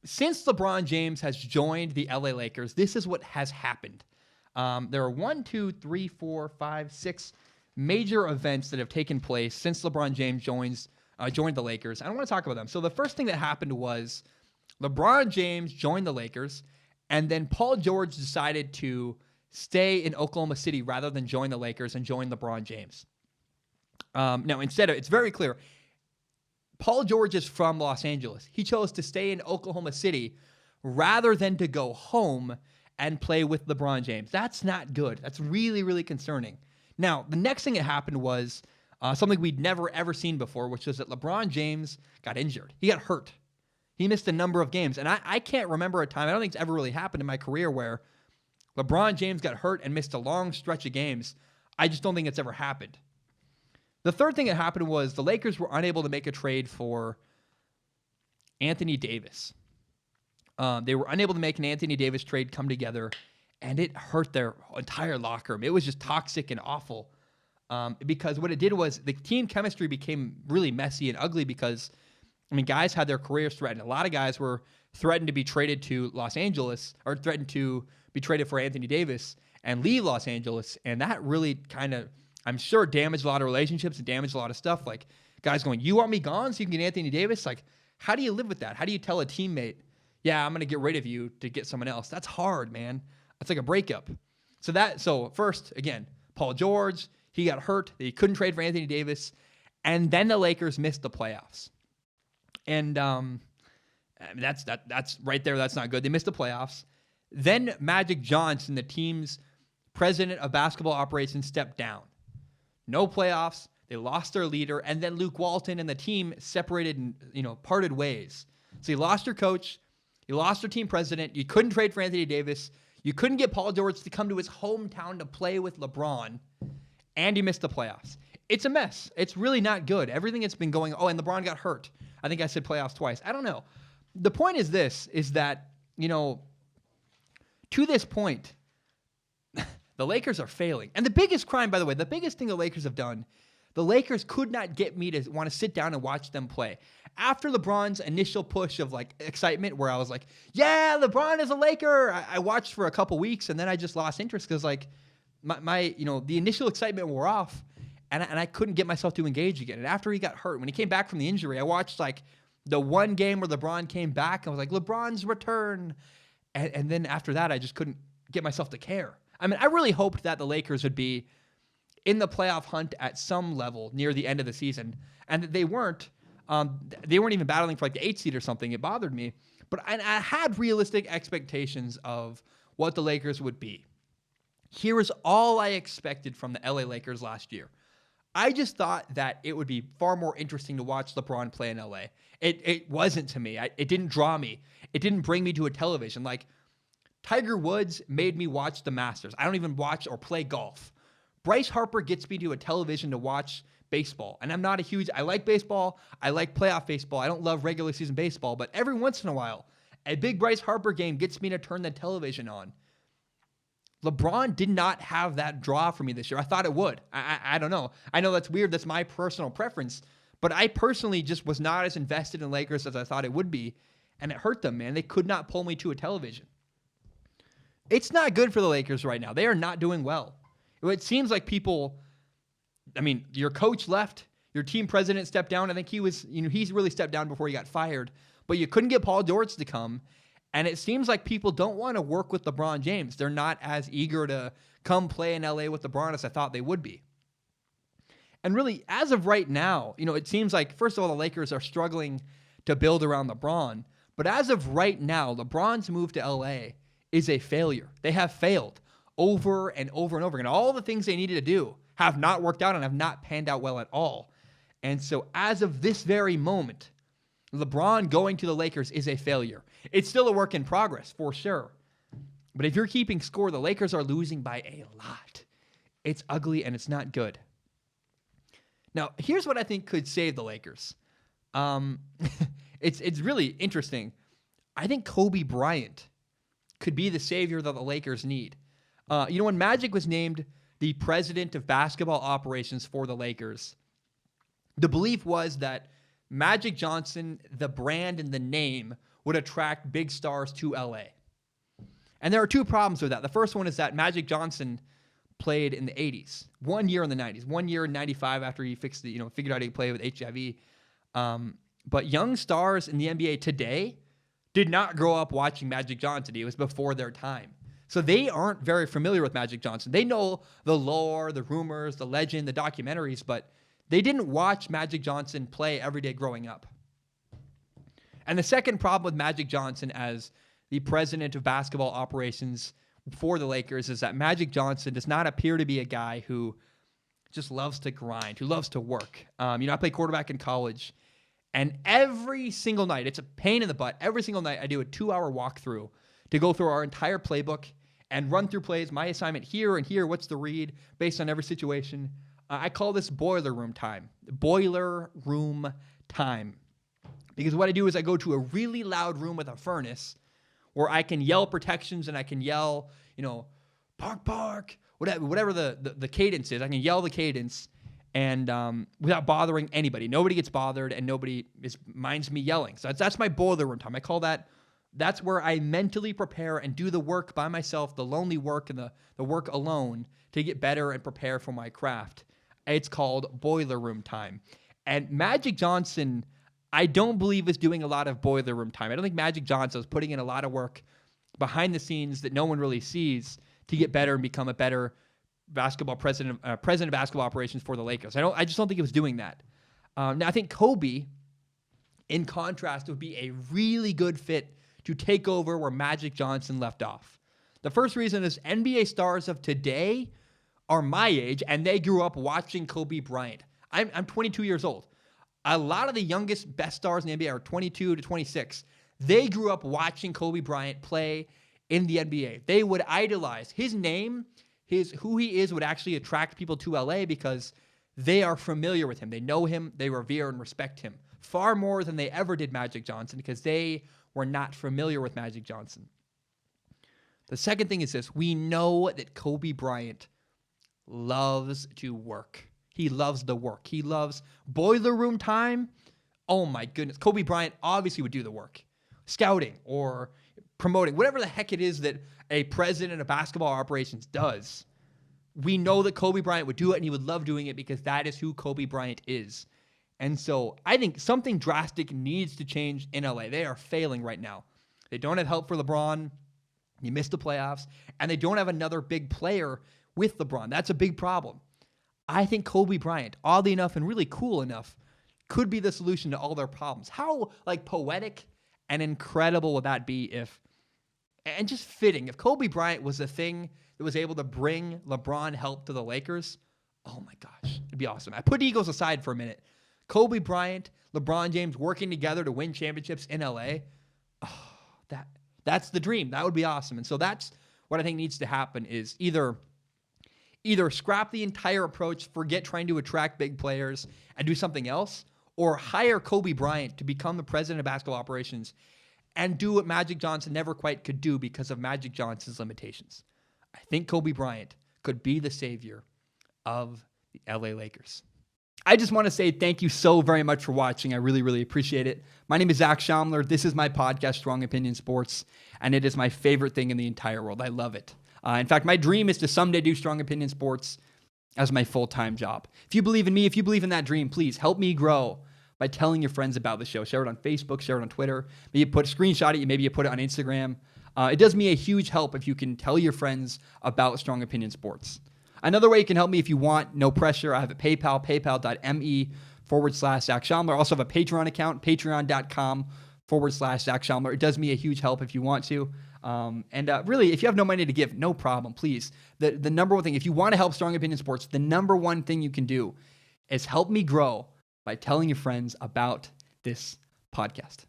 since LeBron James has joined the LA Lakers, this is what has happened. There are 6 major events that have taken place since LeBron James joined the Lakers. I don't want to talk about them. So the first thing that happened was LeBron James joined the Lakers, and then Paul George decided to stay in Oklahoma City rather than join the Lakers and join LeBron James. Now, instead of, it's very clear, Paul George is from Los Angeles. He chose to stay in Oklahoma City rather than to go home and play with LeBron James. That's not good. That's really, really concerning. Now, the next thing that happened was something we'd never, ever seen before, which was that LeBron James got injured. He got hurt. He missed a number of games. And I can't remember a time, I don't think it's ever really happened in my career, where LeBron James got hurt and missed a long stretch of games. I just don't think it's ever happened. The third thing that happened was the Lakers were unable to make a trade for Anthony Davis. They were unable to make an Anthony Davis trade come together, and it hurt their entire locker room. It was just toxic and awful because what it did was the team chemistry became really messy and ugly because, I mean, guys had their careers threatened. A lot of guys were threatened to be traded to Los Angeles or threatened to be traded for Anthony Davis and leave Los Angeles, and that really kind of, I'm sure, damaged a lot of relationships and damaged a lot of stuff. Like, guys going, you want me gone so you can get Anthony Davis? Like, how do you live with that? How do you tell a teammate, yeah, I'm going to get rid of you to get someone else? That's hard, man. That's like a breakup. So first, again, Paul George, he got hurt. He couldn't trade for Anthony Davis. And then the Lakers missed the playoffs. And that's right there. That's not good. They missed the playoffs. Then Magic Johnson, the team's president of basketball operations, stepped down. No playoffs. They lost their leader. And then Luke Walton and the team separated and, parted ways. So you lost your coach. You lost your team president. You couldn't trade for Anthony Davis. You couldn't get Paul George to come to his hometown to play with LeBron. And you missed the playoffs. It's a mess. It's really not good. Everything that's been going, and LeBron got hurt. I think I said playoffs twice. I don't know. The point is this, is that, to this point, the Lakers are failing. And the biggest crime, by the way, the biggest thing the Lakers have done, the Lakers could not get me to want to sit down and watch them play. After LeBron's initial push of excitement, where I was like, yeah, LeBron is a Laker, I watched for a couple weeks, and then I just lost interest because my the initial excitement wore off, and I couldn't get myself to engage again. And after he got hurt, when he came back from the injury, I watched the one game where LeBron came back, and I was like, LeBron's return. And then after that, I just couldn't get myself to care. I mean, I really hoped that the Lakers would be in the playoff hunt at some level near the end of the season, and that they weren't. They weren't even battling for the 8th seed or something. It bothered me. But I had realistic expectations of what the Lakers would be. Here is all I expected from the LA Lakers last year. I just thought that it would be far more interesting to watch LeBron play in LA. It wasn't to me. It didn't draw me. It didn't bring me to a television. Tiger Woods made me watch the Masters. I don't even watch or play golf. Bryce Harper gets me to a television to watch baseball. And I'm not I like baseball. I like playoff baseball. I don't love regular season baseball, but every once in a while, a big Bryce Harper game gets me to turn the television on. LeBron did not have that draw for me this year. I thought it would. I don't know. I know that's weird. That's my personal preference. But I personally just was not as invested in Lakers as I thought it would be. And it hurt them, man. They could not pull me to a television. It's not good for the Lakers right now. They are not doing well. It seems like your coach left. Your team president stepped down. I think he's really stepped down before he got fired. But you couldn't get Paul George to come. And it seems like people don't want to work with LeBron James. They're not as eager to come play in LA with LeBron as I thought they would be. And really, as of right now, it seems like, first of all, the Lakers are struggling to build around LeBron. But as of right now, LeBron's move to LA is a failure. They have failed over and over and over again. All the things they needed to do have not worked out and have not panned out well at all. And so as of this very moment, LeBron going to the Lakers is a failure. It's still a work in progress, for sure. But if you're keeping score, the Lakers are losing by a lot. It's ugly and it's not good. Now, here's what I think could save the Lakers. It's really interesting. I think Kobe Bryant could be the savior that the Lakers need. When Magic was named the president of basketball operations for the Lakers, the belief was that Magic Johnson, the brand and the name, would attract big stars to LA. And there are two problems with that. The first one is that Magic Johnson played in the 80s, 1 year in the 90s, 1 year in 95 after he figured out how to play with HIV. But young stars in the NBA today did not grow up watching Magic Johnson. It was before their time. So they aren't very familiar with Magic Johnson. They know the lore, the rumors, the legend, the documentaries, but they didn't watch Magic Johnson play every day growing up. And the second problem with Magic Johnson as the president of basketball operations for the Lakers is that Magic Johnson does not appear to be a guy who just loves to grind, who loves to work. I played quarterback in college, and every single night, it's a pain in the butt. Every single night, I do a 2-hour walkthrough to go through our entire playbook and run through plays. My assignment here and here, what's the read based on every situation. I call this boiler room time. Boiler room time. Because what I do is I go to a really loud room with a furnace where I can yell protections and I can yell, park, whatever the cadence is. I can yell the cadence and without bothering anybody. Nobody gets bothered and nobody minds me yelling. So that's my boiler room time. I call that's where I mentally prepare and do the work by myself, the lonely work and the work alone to get better and prepare for my craft. It's called boiler room time. And Magic Johnson, I don't believe, is doing a lot of boiler room time. I don't think Magic Johnson is putting in a lot of work behind the scenes that no one really sees to get better and become a better basketball president of basketball operations for the Lakers. I just don't think he was doing that. Now I think Kobe, in contrast, would be a really good fit to take over where Magic Johnson left off. The first reason is NBA stars of today are my age, and they grew up watching Kobe Bryant. I'm 22 years old. A lot of the youngest, best stars in the NBA are 22 to 26. They grew up watching Kobe Bryant play in the NBA. They would idolize his name. Who he is would actually attract people to LA because they are familiar with him. They know him. They revere and respect him far more than they ever did Magic Johnson because they were not familiar with Magic Johnson. The second thing is this. We know that Kobe Bryant loves to work. He loves the work. He loves boiler room time. Oh my goodness. Kobe Bryant obviously would do the work. Scouting or promoting, whatever the heck it is that a president of basketball operations does. We know that Kobe Bryant would do it and he would love doing it because that is who Kobe Bryant is. And so I think something drastic needs to change in LA. They are failing right now. They don't have help for LeBron. He missed the playoffs. And they don't have another big player with LeBron. That's a big problem. I think Kobe Bryant, oddly enough and really cool enough, could be the solution to all their problems. How poetic and incredible would that be and just fitting, if Kobe Bryant was the thing that was able to bring LeBron help to the Lakers? Oh my gosh, it'd be awesome. I put egos aside for a minute. Kobe Bryant, LeBron James working together to win championships in LA. Oh, that's the dream. That would be awesome. And so that's what I think needs to happen is either scrap the entire approach, forget trying to attract big players and do something else, or hire Kobe Bryant to become the president of basketball operations and do what Magic Johnson never quite could do because of Magic Johnson's limitations. I think Kobe Bryant could be the savior of the LA Lakers. I just want to say thank you so very much for watching. I really, really appreciate it. My name is Zach Schaumler. This is my podcast, Strong Opinion Sports, and it is my favorite thing in the entire world. I love it. In fact, my dream is to someday do Strong Opinion Sports as my full-time job. If you believe in me, if you believe in that dream, please help me grow by telling your friends about the show. Share it on Facebook, share it on Twitter. Maybe you put a screenshot of it, maybe you put it on Instagram. It does me a huge help if you can tell your friends about Strong Opinion Sports. Another way you can help me if you want, no pressure, I have a PayPal, paypal.me/Zach Schaumler. I also have a Patreon account, patreon.com/Zach Schaumler. It does me a huge help if you want to. Really, if you have no money to give, no problem, please. The number one thing, if you want to help Strong Opinion Sports, the number one thing you can do is help me grow by telling your friends about this podcast.